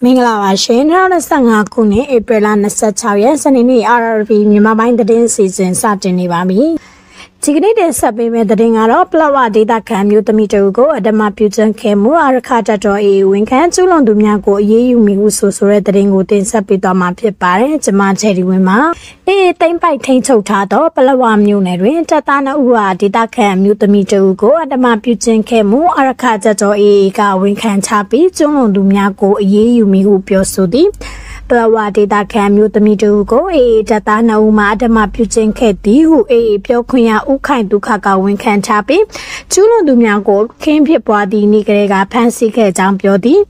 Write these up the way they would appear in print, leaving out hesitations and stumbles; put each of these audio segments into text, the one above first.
မင်္ဂလာပါရှင်2025ခုနှစ်ဧပြီလ26ရက်စနေနေ့ RRB မြန်မာပိုင်းသတင်းစီစဉ်စတင်နေပါပြီ။ဒီကနေ့တင်ဆက်ပေးမယ့်သတင်းကတော့ပလောဝဒေတာခံမျိုးသမီးတို့ကိုအဓမ္မပြုကျင့်ခဲ့မှုအရခတတော်အေးဝန်ခံကျူးလွန်သူများကိုအေးအေးယူမိဟုဆိုတဲ့သတင်းကိုတင်ဆက်ပေးသွားမှာဖြစ်ပါတယ်။ကျွန်မချယ်ဒီဝင်းမှာအေးတိမ့်ပိုက်ထိန်ချုပ်ထားသောပလောဝမျိုးနယ်တွင်တပ်သားနှုတ်ဟာဒေတာခံမျိုးသမီးတို့ကိုအဓမ္မပြုကျင့်ခဲ့မှုအရခတတော်အေးကဝန်ခံချပြီးကျူးလွန်သူများကိုအေးအေးယူမိဟုပြောဆိုသည်ပလဝဒေတာခံမျိုးသမီးတို့ကိုအေးတပ်သားနှုတ်မှအဓမ္မပြုကျင့်ခဲ့သည်ဟုအေးပြောခွင့်ရဥခိုင်ဒုက္ခကဝန်ခံချပြီးကျူးလွန်သူများကိုခင်းဖြစ်ပွားသည့်နေ့ကလေးကဖမ်းဆီးခဲ့ကြောင်းပြောသည်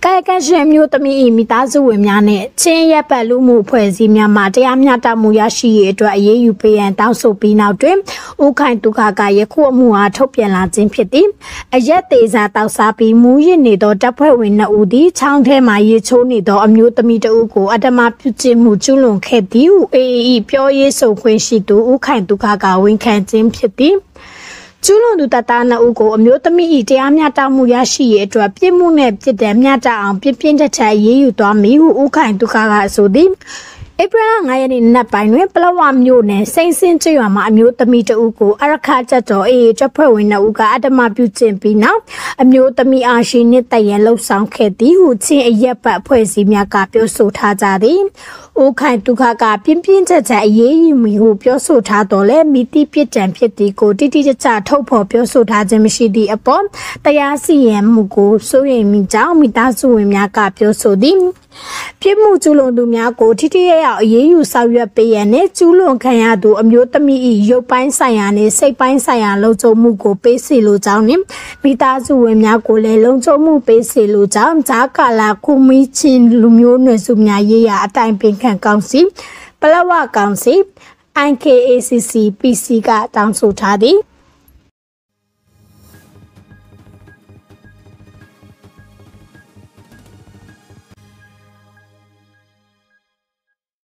ကာယကံရှင်မျိုးသမီးမိသားစုဝင်များနဲ့ချင်းရက်ပတ်လူမှုဖွဲ့စည်းများမှတရားမျှတမှုရရှိရေးအတွက်အရေးယူပေးရန်တောင်းဆိုပြီးနောက်တွင်ဥခိုင်ဒုက္ခကယခုအမှုအားထုတ်ပြန်လာခြင်းဖြစ်သည်အရက်သေးစားတောက်စားပြီးမူရစ်နေသောတပ်ဖွဲ့ဝင်2ဦးသည်ချောင်းထဲမှရေချိုးနေသောအမျိုးသမီးတဦးကိုအဓမ္မပြုကျင့်မှုကျူးလွန်ခဲ့သည်ဟုအေအေပြောရေးဆိုခွင့်ရှိသူဥခိုင်ဒုက္ခကဝန်ခံခြင်းဖြစ်သည်ကျူးလွန်သူတပ်သား2ဦးကိုအမျိုးသမီး၏တရားမျှတမှုရရှိရေးအတွက်ပြစ်မှုနဲ့ပြစ်ဒဏ်မျှတအောင်ပြင်းပြင်းထန်ထန်ရေးယူသွားမည်ဟုဥခိုင်ဒုက္ခကဆိုသည်ဧပြီလ9ရက်နေ့နက်ပိုင်းတွင်ပလောဝမြို့နယ်စိန်စင်းကျွော်မှာအမျိုးသမီးတဦးကိုအရခကျတော်အေးတပ်ဖွဲ့ဝင်2ဦးကအဓမ္မပြုကျင့်ပြီးနောက်အမျိုးသမီးအားရှိနှင့်တရန်လှုပ်ဆောင်ခဲ့သည်ဟုချင်းအရက်ပတ်ဖွဲ့စည်းများကပြောဆိုထားကြသည်။ဥခိုင်ဒုက္ခကပြင်းပြင်းထန်ထန်အရေးယူမည်ဟုပြောဆိုထားတော်လဲမိတိပြစ်ဒဏ်ဖြစ်သည်ကိုတိတိကျကျထုတ်ဖော်ပြောဆိုထားခြင်းမရှိသည့်အပေါ်တရားစီရင်မှုကိုစိုးရိမ်မိကြောင်းမိသားစုဝင်များကပြောဆိုသည်။ပြစ်မှုကျူးလွန်သူများကိုထိထိရောက်ရောက်အရေးယူဆောင်ရွက်ပေးရန်နဲ့ကျူးလွန်ခံရသူအမျိုးသမီး၏ရုပ်ပိုင်းဆိုင်ရာနဲ့စိတ်ပိုင်းဆိုင်ရာလုံခြုံမှုကိုပေးစီလိုကြောင်းနဲ့မိသားစုဝင်များကိုလည်းလုံခြုံမှုပေးစီလိုကြောင်းဂျာကာလာခုမီချင်းလူမျိုးနွယ်စုများရေးရာအတိုင်ပင်ခံကောင်စီပလဝကောင်စီ IKACC PC ကတောင်းဆိုထားသည်